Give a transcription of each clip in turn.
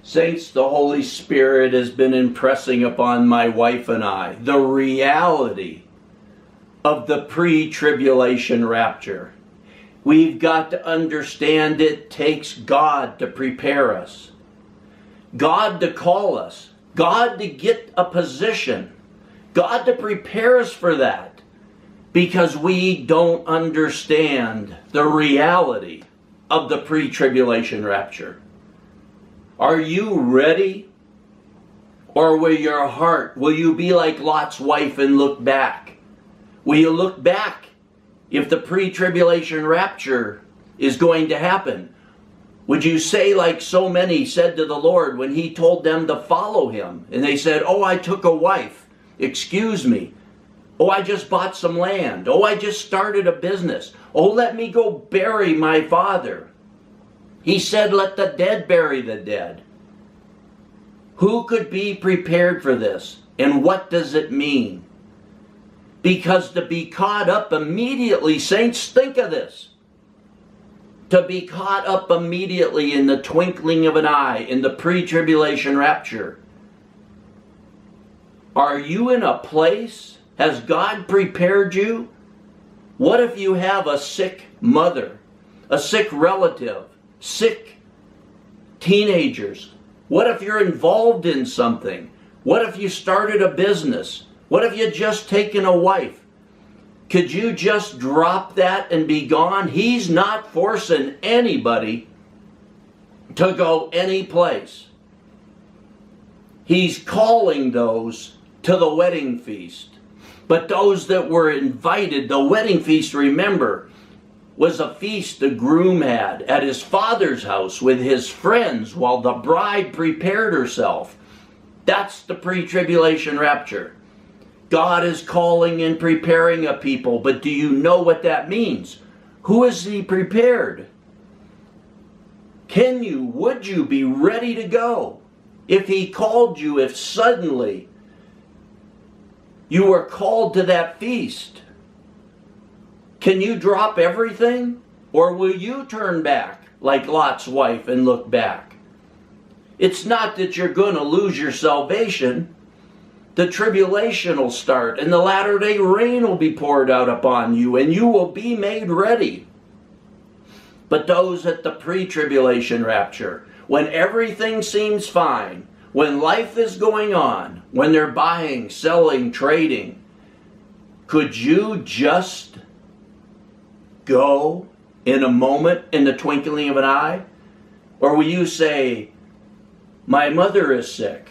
Saints, the Holy Spirit has been impressing upon my wife and I the reality of the pre-tribulation rapture. We've got to understand it takes God to prepare us, God to call us, God to get a position, God to prepare us for that, because we don't understand the reality of the pre-tribulation rapture. Are you ready? Or will you be like Lot's wife and look back? Will you look back if the pre-tribulation rapture is going to happen? Would you say like so many said to the Lord when he told them to follow him? And they said, "Oh, I took a wife. Excuse me. Oh, I just bought some land. Oh, I just started a business. Oh, let me go bury my father." He said, "Let the dead bury the dead." Who could be prepared for this? And what does it mean? Because to be caught up immediately, saints, think of this. To be caught up immediately in the twinkling of an eye in the pre-tribulation rapture. Are you in a place? Has God prepared you? What if you have a sick mother, a sick relative, sick teenagers? What if you're involved in something? What if you started a business? What if you just taken a wife? Could you just drop that and be gone? He's not forcing anybody to go any place. He's calling those to the wedding feast. But those that were invited, the wedding feast, remember, was a feast the groom had at his father's house with his friends while the bride prepared herself. That's the pre-tribulation rapture. God is calling and preparing a people, but do you know what that means? Who is he prepared? Would you be ready to go? If he called you, if suddenly you were called to that feast, can you drop everything? Or will you turn back like Lot's wife and look back? It's not that you're going to lose your salvation. The tribulation will start and the latter-day rain will be poured out upon you and you will be made ready. But those at the pre-tribulation rapture, when everything seems fine, when life is going on, when they're buying, selling, trading, could you just go in a moment, in the twinkling of an eye? Or will you say, "My mother is sick"?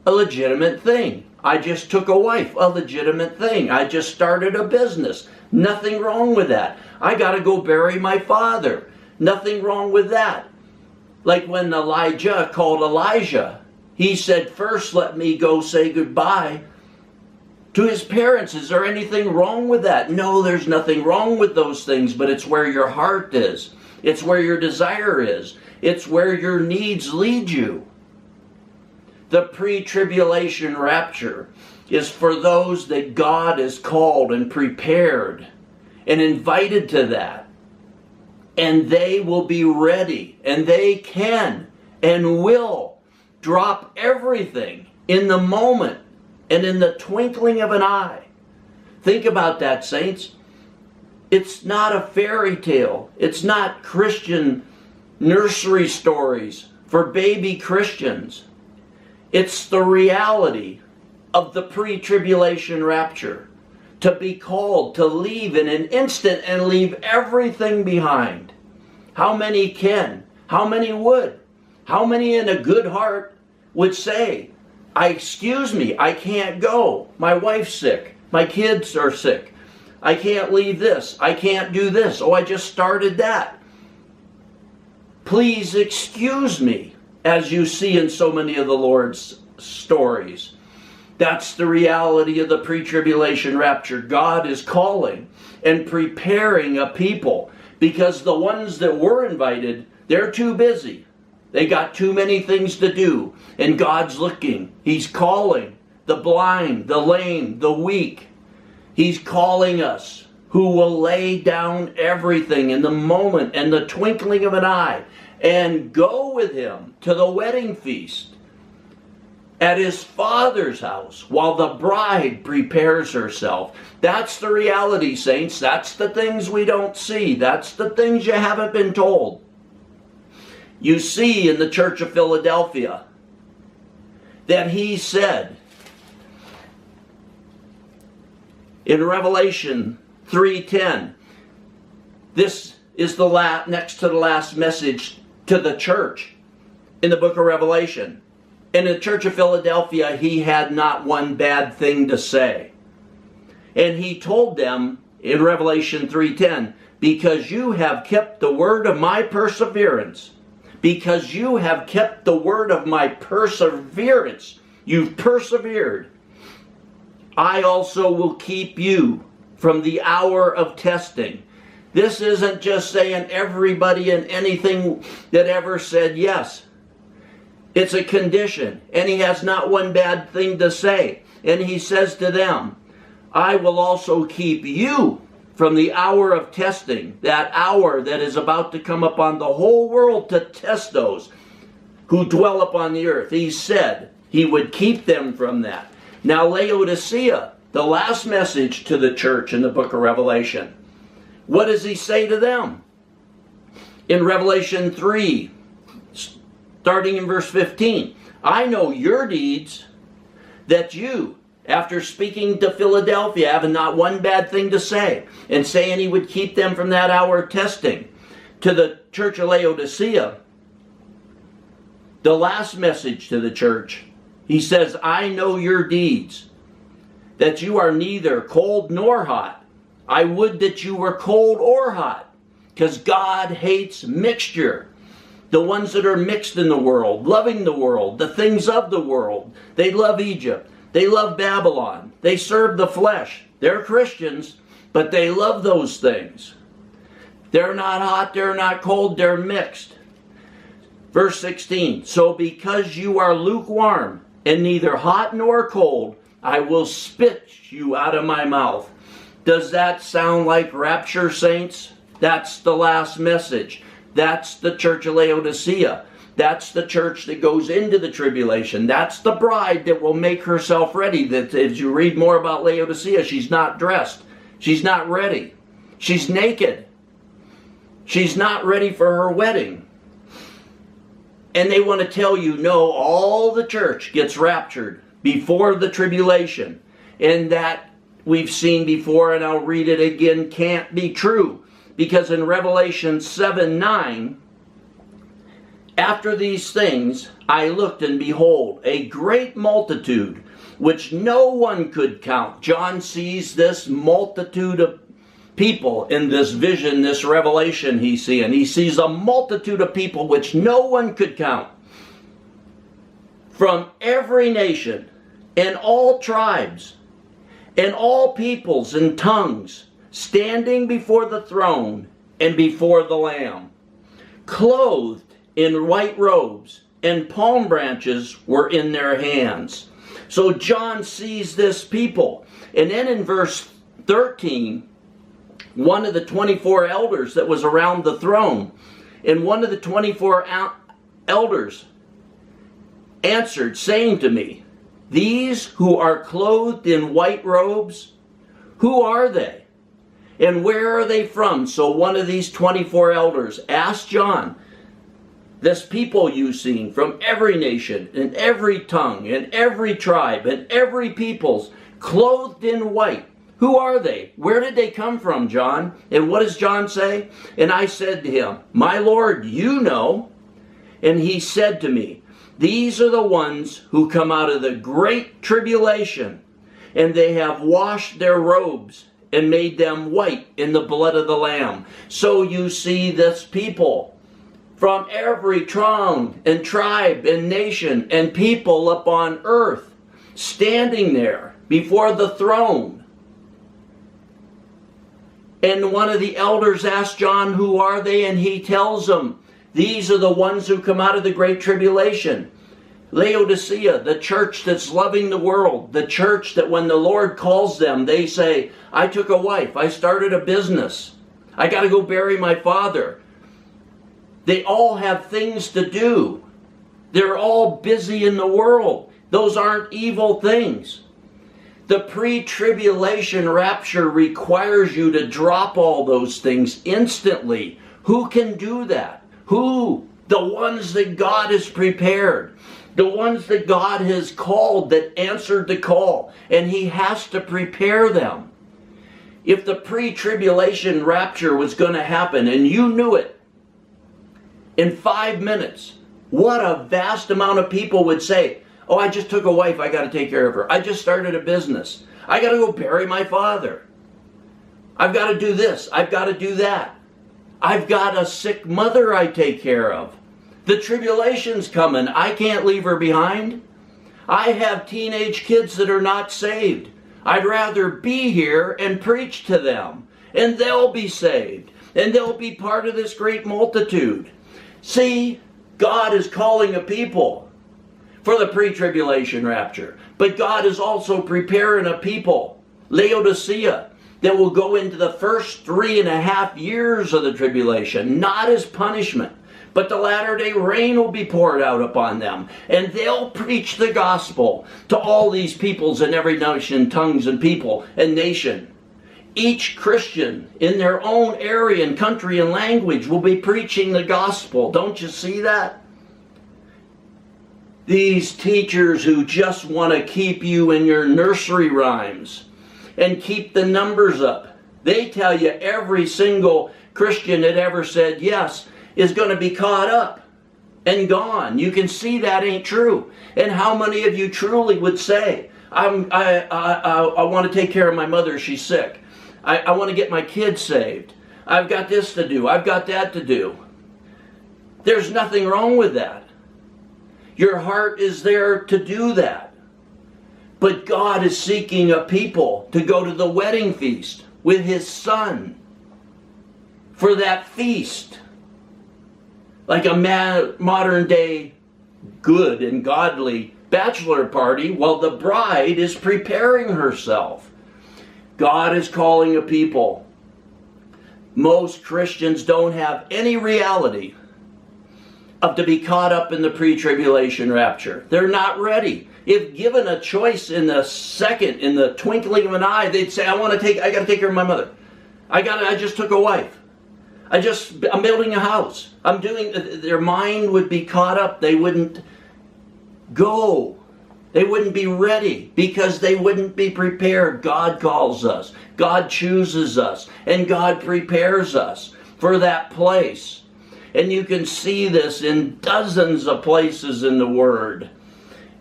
A legitimate thing. I just took a wife. A legitimate thing. I just started a business. Nothing wrong with that. I got to go bury my father. Nothing wrong with that. Like when Elijah called Elijah, he said, "First let me go say goodbye to his parents." Is there anything wrong with that? No, there's nothing wrong with those things, but it's where your heart is. It's where your desire is. It's where your needs lead you. The pre-tribulation rapture is for those that God has called and prepared and invited to that. And they will be ready, and they can and will drop everything in the moment and in the twinkling of an eye. Think about that, saints. It's not a fairy tale. It's not Christian nursery stories for baby Christians. It's the reality of the pre-tribulation rapture. To be called to leave in an instant and leave everything behind. How many can? How many would? How many in a good heart would say, "Excuse me, I can't go. My wife's sick. My kids are sick. I can't leave this. I can't do this. Oh, I just started that. Please excuse me," as you see in so many of the Lord's stories. That's the reality of the pre-tribulation rapture. God is calling and preparing a people because the ones that were invited, they're too busy. They got too many things to do. And God's looking. He's calling the blind, the lame, the weak. He's calling us who will lay down everything in the moment and the twinkling of an eye and go with him to the wedding feast at his Father's house while the bride prepares herself. That's the reality, saints. That's the things we don't see. That's the things you haven't been told. You see in the church of Philadelphia that he said in Revelation 3:10, this is the next to the last message to the church in the book of Revelation. In the church of Philadelphia, he had not one bad thing to say. And he told them in Revelation 3:10, because you have kept the word of my perseverance, because you have kept the word of my perseverance, you've persevered, I also will keep you from the hour of testing. This isn't just saying everybody and anything that ever said yes. It's a condition, and he has not one bad thing to say. And he says to them, I will also keep you from the hour of testing, that hour that is about to come upon the whole world to test those who dwell upon the earth. He said he would keep them from that. Now Laodicea, the last message to the church in the book of Revelation, what does he say to them? In Revelation 3, starting in verse 15, I know your deeds, that you, after speaking to Philadelphia, having not one bad thing to say, and saying he would keep them from that hour of testing, to the church of Laodicea, the last message to the church, he says, I know your deeds, that you are neither cold nor hot. I would that you were cold or hot, because God hates mixture. The ones that are mixed in the world, loving the world, the things of the world. They love Egypt. They love Babylon. They serve the flesh. They're Christians, but they love those things. They're not hot, they're not cold, they're mixed. Verse 16, so because you are lukewarm and neither hot nor cold, I will spit you out of my mouth. Does that sound like rapture, saints? That's the last message. That's the church of Laodicea. That's the church that goes into the tribulation. That's the bride that will make herself ready. That as you read more about Laodicea, she's not dressed. She's not ready. She's naked. She's not ready for her wedding. And they want to tell you, no, all the church gets raptured before the tribulation. And that we've seen before, and I'll read it again, can't be true. Because in Revelation 7:9, after these things, I looked, and behold, a great multitude, which no one could count. John sees this multitude of people in this vision, this revelation he's seeing. He sees a multitude of people which no one could count, from every nation, and all tribes, and all peoples and tongues, standing before the throne and before the Lamb, clothed in white robes, and palm branches were in their hands. So John sees this people. And then in verse 13, one of the 24 elders that was around the throne, and one of the 24 elders answered, saying to me, these who are clothed in white robes, who are they? And where are they from? So one of these 24 elders asked John, this people you've seen from every nation and every tongue and every tribe and every peoples, clothed in white, who are they? Where did they come from, John? And what does John say? And I said to him, my Lord, you know. And he said to me, these are the ones who come out of the great tribulation, and they have washed their robes and made them white in the blood of the Lamb. So you see this people from every tongue and tribe and nation and people upon earth standing there before the throne. And one of the elders asked John, who are they? And he tells them, these are the ones who come out of the great tribulation. Laodicea, the church that's loving the world, the church that when the Lord calls them, they say, I took a wife, I started a business, I got to go bury my father. They all have things to do. They're all busy in the world. Those aren't evil things. The pre-tribulation rapture requires you to drop all those things instantly. Who can do that? Who? The ones that God has prepared. The ones that God has called, that answered the call. And He has to prepare them. If the pre-tribulation rapture was going to happen and you knew it in 5 minutes, what a vast amount of people would say, oh, I just took a wife, I got to take care of her. I just started a business. I got to go bury my father. I've got to do this. I've got to do that. I've got a sick mother I take care of. The tribulation's coming. I can't leave her behind. I have teenage kids that are not saved. I'd rather be here and preach to them. And they'll be saved. And they'll be part of this great multitude. See, God is calling a people for the pre-tribulation rapture. But God is also preparing a people, Laodicea, that will go into the first 3.5 years of the tribulation, not as punishment, but the latter-day rain will be poured out upon them. And they'll preach the gospel to all these peoples in every nation, tongues, and people and nation. Each Christian in their own area and country and language will be preaching the gospel. Don't you see that? These teachers who just want to keep you in your nursery rhymes and keep the numbers up. They tell you every single Christian that ever said yes is going to be caught up and gone. You can see that ain't true. And how many of you truly would say, I want to take care of my mother, she's sick. I want to get my kids saved. I've got this to do. I've got that to do. There's nothing wrong with that. Your heart is there to do that. But God is seeking a people to go to the wedding feast with His Son for that feast. Like a modern day good and godly bachelor party while the bride is preparing herself. God is calling a people. Most Christians don't have any reality of to be caught up in the pre-tribulation rapture. They're not ready. If given a choice in the second, in the twinkling of an eye, they'd say, I got to take care of my mother. I just took a wife. I'm building a house. Their mind would be caught up. They wouldn't go. They wouldn't be ready because they wouldn't be prepared. God calls us. God chooses us. And God prepares us for that place. And you can see this in dozens of places in the Word.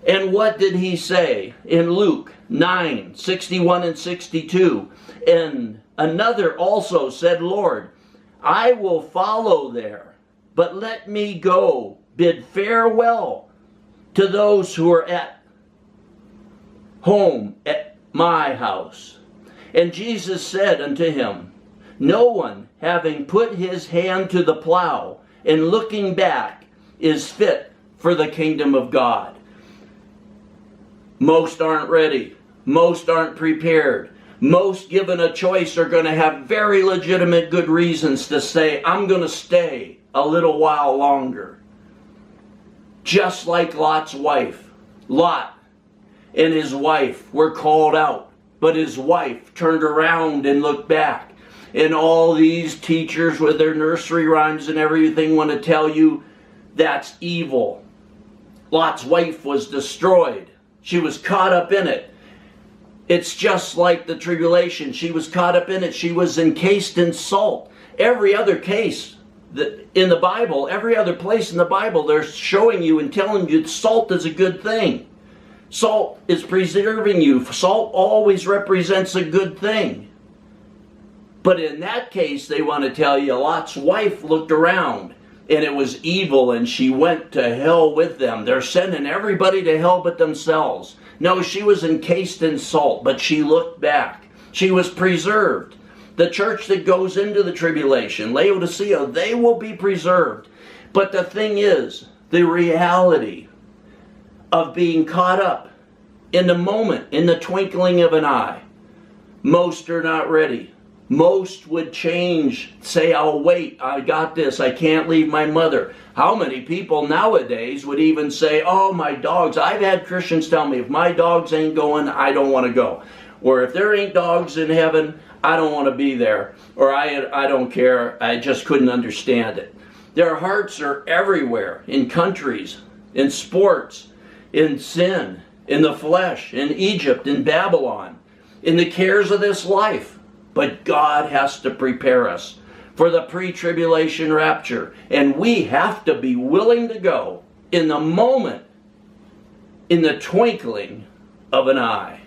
And what did He say in Luke 9, 61 and 62? And another also said, Lord, I will follow there, but let me go, bid farewell to those who are at home at my house. And Jesus said unto him, no one having put his hand to the plow and looking back is fit for the kingdom of God. Most aren't ready. Most aren't prepared. Most, given a choice, are going to have very legitimate good reasons to say, I'm going to stay a little while longer. Just like Lot's wife. Lot and his wife were called out, but his wife turned around and looked back. And all these teachers with their nursery rhymes and everything want to tell you that's evil. Lot's wife was destroyed. She was caught up in it. It's just like the tribulation. She was caught up in it. She was encased in salt. Every other case in the Bible, every other place in the Bible, they're showing you and telling you that salt is a good thing. Salt is preserving you. Salt always represents a good thing. But in that case, they want to tell you Lot's wife looked around and it was evil and she went to hell with them. They're sending everybody to hell but themselves. No, she was encased in salt, but she looked back. She was preserved. The church that goes into the tribulation, Laodicea, they will be preserved. But the thing is, the reality of being caught up in the moment, in the twinkling of an eye, most are not ready. Most would change, say, I'll wait, I got this, I can't leave my mother. How many people nowadays would even say, oh, my dogs, I've had Christians tell me, if my dogs ain't going, I don't want to go. Or if there ain't dogs in heaven, I don't want to be there. Or I don't care, I just couldn't understand it. Their hearts are everywhere, in countries, in sports, in sin, in the flesh, in Egypt, in Babylon, in the cares of this life. But God has to prepare us for the pre-tribulation rapture. And we have to be willing to go in the moment, in the twinkling of an eye.